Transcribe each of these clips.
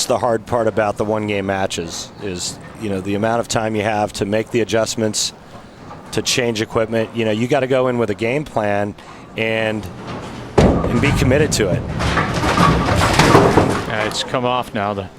that's the hard part about the one-game matches is, the amount of time you have to make the adjustments, to change equipment. You got to go in with a game plan and be committed to it. It's come off now. Whoops.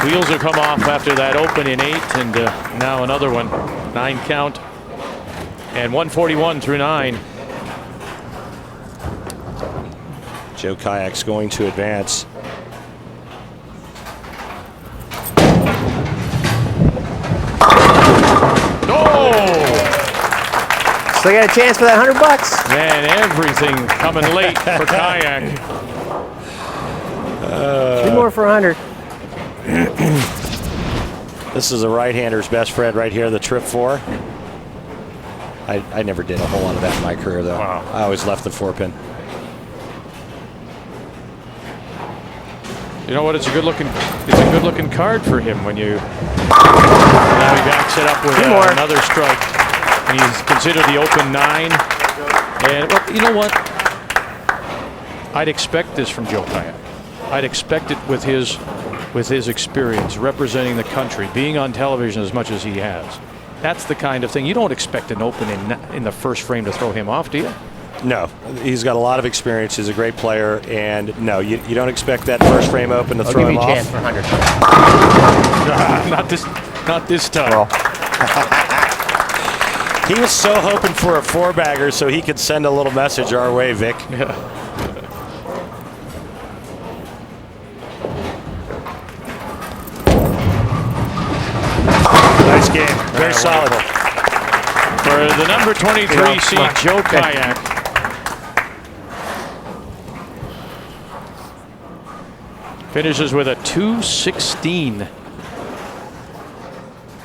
Wheels have come off after that open in 8, and now another one. 9 count. And 141 through 9. Joe Kayak's going to advance. Still got a chance for that $100. Man, everything coming late for Kayak. 2 more for 100. This is a right-hander's best friend right here, the trip 4. I never did a whole lot of that in my career, though. Wow. I always left the 4-pin. You know what? It's a good-looking card for him when you. Now he backs it up with another strike. And he's considered the open 9. And well, you know what? I'd expect this from Joe Kayak. I'd expect it with his experience representing the country, being on television as much as he has. That's the kind of thing you don't expect an open in the first frame to throw him off, do you? No, he's got a lot of experience. He's a great player, and no, you don't expect that first frame open to throw him off. I'll give you a chance for not100. this time. Well. He was so hoping for a 4-bagger so he could send a little message our way, Vic. Yeah. Nice game. Very solid. For the number 23 seed, Joe Kayak. Finishes with a 216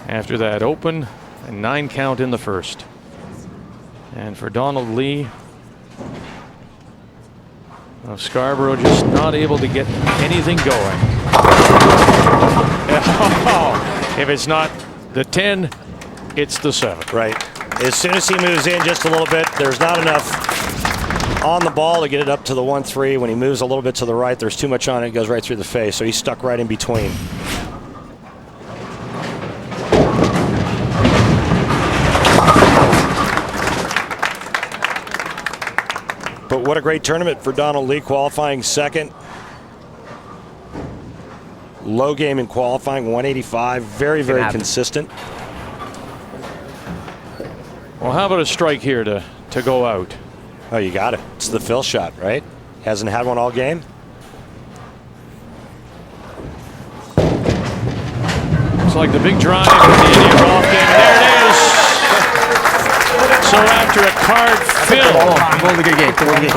after that open and 9 count in the first. And for Donald Lee of Scarborough, just not able to get anything going. If it's not the 10, it's the 7. Right. As soon as he moves in just a little bit, there's not enough on the ball to get it up to the 1-3. When he moves a little bit to the right, there's too much on it. It goes right through the face. So he's stuck right in between. But what a great tournament for Donald Lee, qualifying second. Low game in qualifying, 185. Very, very consistent. Well, how about a strike here to go out? Oh, you got it. It's the fill shot, right? Hasn't had one all game. It's like the big drive in the Indian golf game. There it is. So after a card fill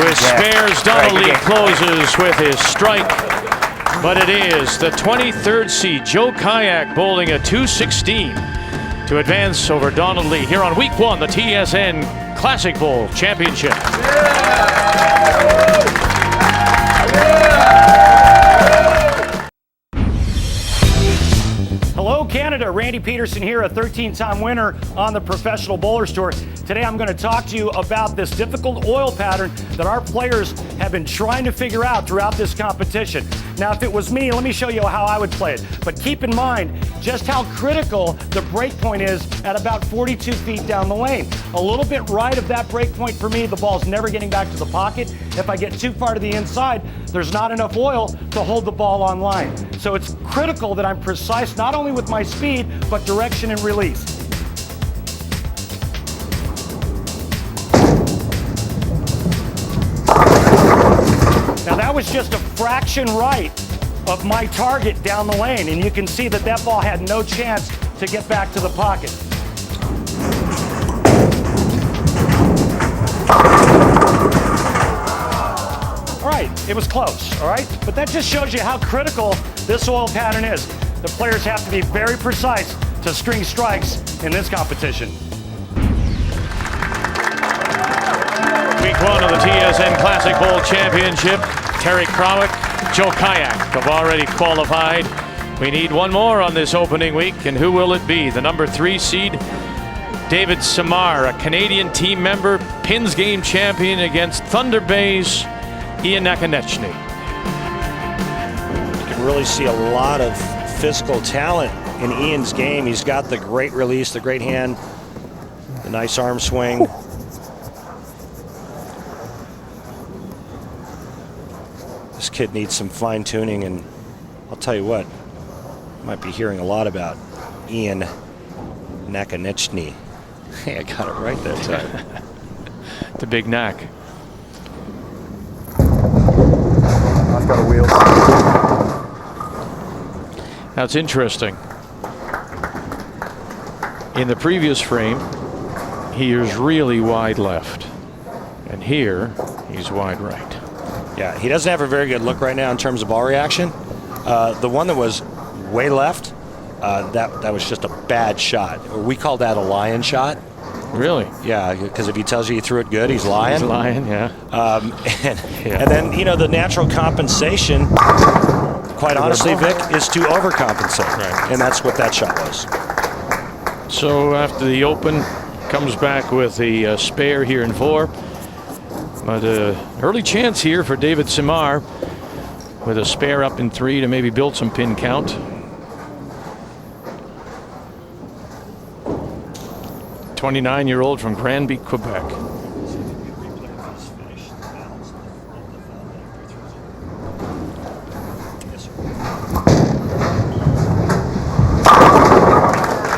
with spares, Donald Lee closes with his strike. But it is the 23rd seed, Joe Kayak, bowling a 216 to advance over Donald Lee here on week 1, the TSN Classic Bowl Championship. Hello, Canada. Randy Peterson here, a 13-time winner on the Professional Bowlers Tour. Today I'm going to talk to you about this difficult oil pattern that our players have been trying to figure out throughout this competition. Now, if it was me, let me show you how I would play it. But keep in mind just how critical the break point is at about 42 feet down the lane. A little bit right of that break point for me, the ball's never getting back to the pocket. If I get too far to the inside, there's not enough oil to hold the ball on line. So it's critical that I'm precise not only with my speed, but direction and release. Now that was just a fraction right of my target down the lane, and you can see that that ball had no chance to get back to the pocket. All right, it was close, all right? But that just shows you how critical this oil pattern is. The players have to be very precise to string strikes in this competition. Week 1 of the TSN Classic Bowl Championship. Terry Crowick, Joe Kayak have already qualified. We need one more on this opening week, and who will it be? The number 3 seed, David Samar, a Canadian team member, Pins Game champion against Thunder Bay's Ian Naich. can really see a lot of physical talent in Ian's game. He's got the great release, the great hand, the nice arm swing. This kid needs some fine tuning, and I'll tell you what, you might be hearing a lot about Ian Naich. Hey, I got it right that time. The big knack. I've got a wheel. Now it's interesting. In the previous frame, he is really wide left. And here, he's wide right. Yeah, he doesn't have a very good look right now in terms of ball reaction. The one that was way left, that was just a bad shot. We call that a lion shot. Really? Yeah, because if he tells you he threw it good, he's lying. He's lying, yeah. And then, you know, the natural compensation, quite honestly, Vic, is to overcompensate. Right. And that's what that shot was. So after the open, comes back with the spare here in 4. But early chance here for David Samar with a spare up in 3 to maybe build some pin count. 29-year-old from Granby, Quebec.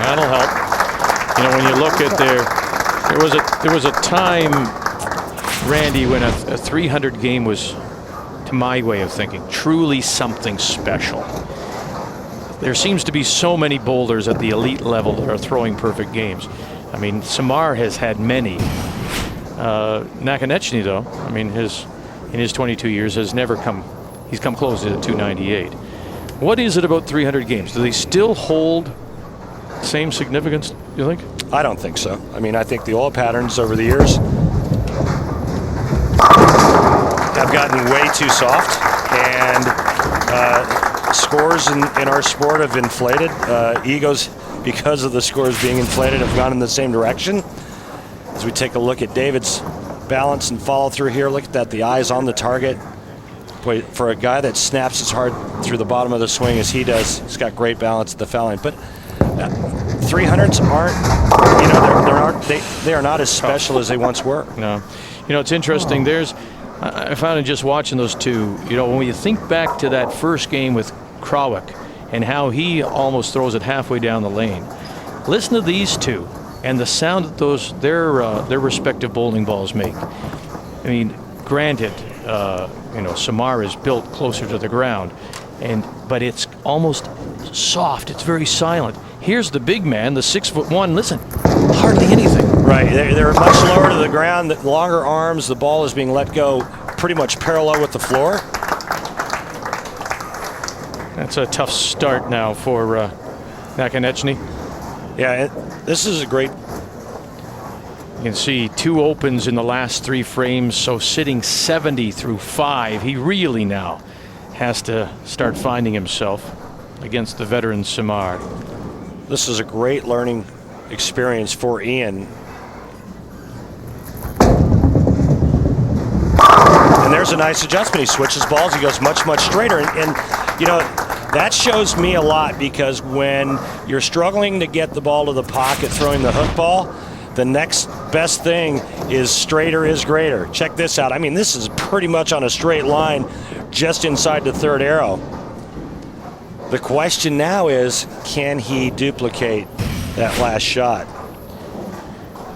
That'll help. You know, when you look at there was a time, Randy, when a 300 game was, to my way of thinking, truly something special. There seems to be so many bowlers at the elite level that are throwing perfect games. I mean, Samar has had many. Naich, though, I mean, in his 22 years has never come. He's come close to 298. What is it about 300 games? Do they still hold same significance, you think? I don't think so. I mean, I think the oil patterns over the years have gotten way too soft, and scores in our sport have inflated. Egos, because of the scores being inflated, have gone in the same direction. As we take a look at David's balance and follow through here, look at that, the eyes on the target. Boy, for a guy that snaps as hard through the bottom of the swing as he does, he's got great balance at the foul line. But 300s aren't, you know, they are not as special as they once were. No. You know, it's interesting. I found in just watching those two, you know, when you think back to that first game with Kayak and how he almost throws it halfway down the lane. Listen to these two and the sound that their respective bowling balls make. I mean, granted, you know, Samar is built closer to the ground, but it's almost soft. It's very silent. Here's the big man, the 6'1". Listen, hardly anything. Right, they're much lower to the ground, longer arms, the ball is being let go pretty much parallel with the floor. That's a tough start now for Naich. Yeah, this is a great... You can see 2 opens in the last 3 frames, so sitting 70 through 5. He really now has to start finding himself against the veteran Samar. This is a great learning experience for Ian. And there's a nice adjustment. He switches balls. He goes much, much straighter. And you know, that shows me a lot, because when you're struggling to get the ball to the pocket throwing the hook ball, the next best thing is straighter is greater. Check this out. I mean, this is pretty much on a straight line just inside the third arrow. The question now is, can he duplicate that last shot?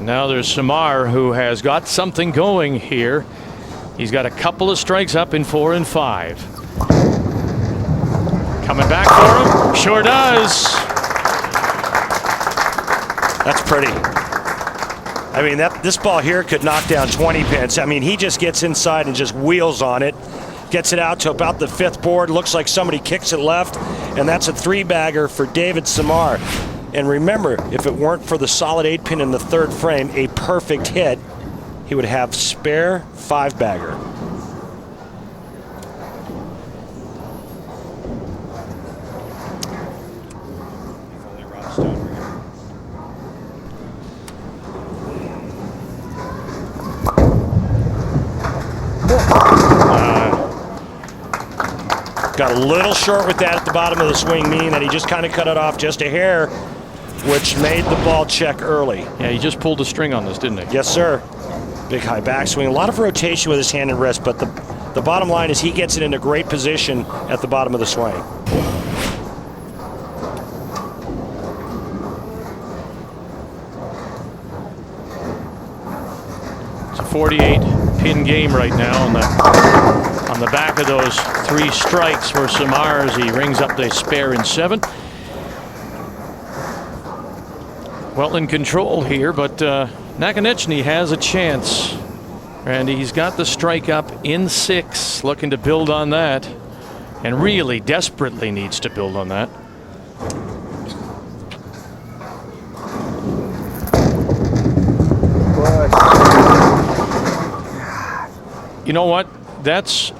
Now there's Samar, who has got something going here. He's got a couple of strikes up in 4 and 5. Coming back for him. Sure does. That's pretty. I mean, this ball here could knock down 20 pins. I mean, he just gets inside and just wheels on it. Gets it out to about the 5th board. Looks like somebody kicks it left. And that's a 3-bagger for David Samar. And remember, if it weren't for the solid 8-pin in the 3rd frame, a perfect hit, he would have spare 5-bagger. Got a little short with that at the bottom of the swing, meaning that he just kind of cut it off just a hair, which made the ball check early. Yeah, he just pulled the string on this, didn't he? Yes, sir. Big high backswing. A lot of rotation with his hand and wrist, but the bottom line is he gets it in a great position at the bottom of the swing. It's a 48 pin game right now on the back of those 3 strikes for Samar as he rings up the spare in 7. Well in control here, but Nakonechny has a chance. And he's got the strike up in 6, looking to build on that. And really desperately needs to build on that. You know what? That's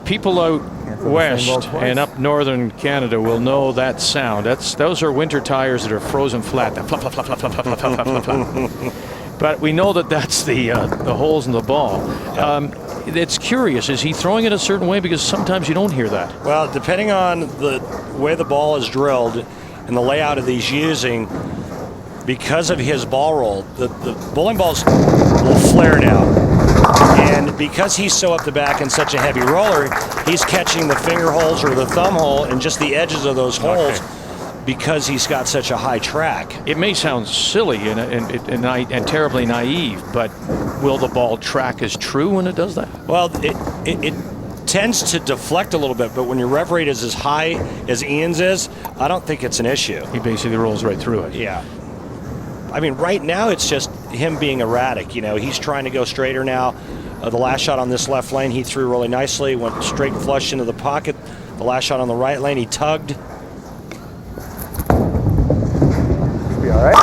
people out west and up northern Canada will know that sound. Those are winter tires that are frozen flat. That flap, flap, flap, flap, flap, flap, flap, flap, flap. But we know that that's the holes in the ball. It's curious. Is he throwing it a certain way? Because sometimes you don't hear that. Well, depending on the way the ball is drilled and the layout of these using, because of his ball roll, the bowling balls will flare now. And because he's so up the back and such a heavy roller, he's catching the finger holes or the thumb hole and just the edges of those holes because he's got such a high track. It may sound silly and terribly naive, but will the ball track as true when it does that? Well, it tends to deflect a little bit, but when your rev rate is as high as Ian's is, I don't think it's an issue. He basically rolls right through it. Yeah. I mean, right now it's just him being erratic. You know, he's trying to go straighter now. The last shot on this left lane, he threw really nicely, went straight flush into the pocket. The last shot on the right lane, he tugged. Be all right.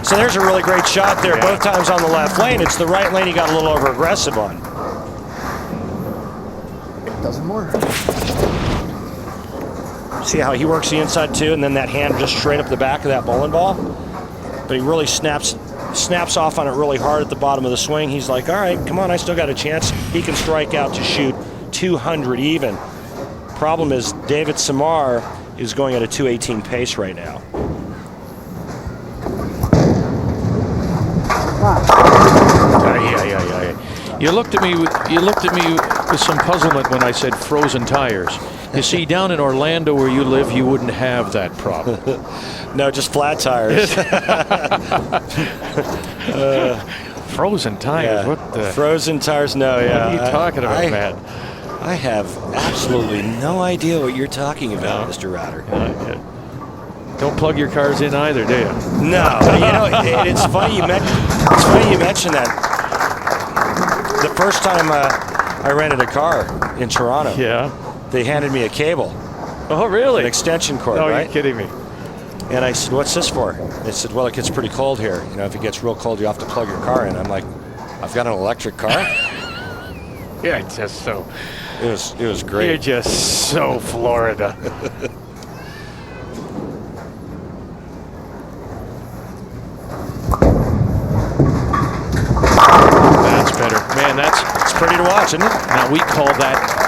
So there's a really great shot there, both times on the left lane. It's the right lane he got a little over aggressive on. It doesn't work. See how he works the inside too, and then that hand just straight up the back of that bowling ball. But he really snaps off on it really hard at the bottom of the swing. He's like, all right, come on, I still got a chance. He can strike out to shoot 200 even. Problem is David Samar is going at a 218 pace right now. You looked at me with some puzzlement when I said frozen tires. You see, down in Orlando where you live, you wouldn't have that problem. No, just flat tires. Frozen tires? Yeah. What the? Frozen tires? No, yeah. What are you talking about, man? I have absolutely no idea what you're talking about, Mr. Router. Don't plug your cars in either, do you? No, you know, it's funny you mentioned that. The first time I rented a car in Toronto, they handed me a cable. Oh, really? An extension cord, right? right? You're kidding me. And I said, what's this for? They said, well, it gets pretty cold here. You know, if it gets real cold, you have to plug your car in. I'm like, I've got an electric car? Yeah, it's just so. It was great. You're just so Florida. That's better. Man, it's pretty to watch, isn't it? Now, we call that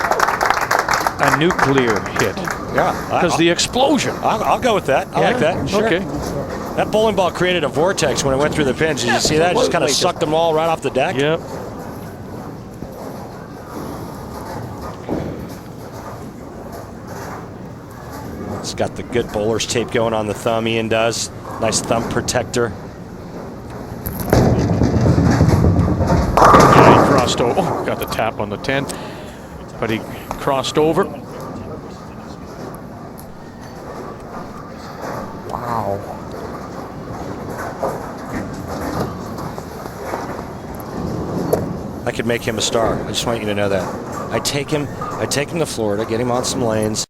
a nuclear hit. Yeah. Because the explosion. I'll go with that. I like that. Sure. Okay. That bowling ball created a vortex when it went through the pins. Did you see that? It just kind of sucked them all right off the deck. Yep. It's got the good bowler's tape going on the thumb. Ian does. Nice thumb protector. Yeah, he crossed over. Oh, got the tap on the 10. But he crossed over. Wow. I could make him a star. I just want you to know that. I take him to Florida, get him on some lanes.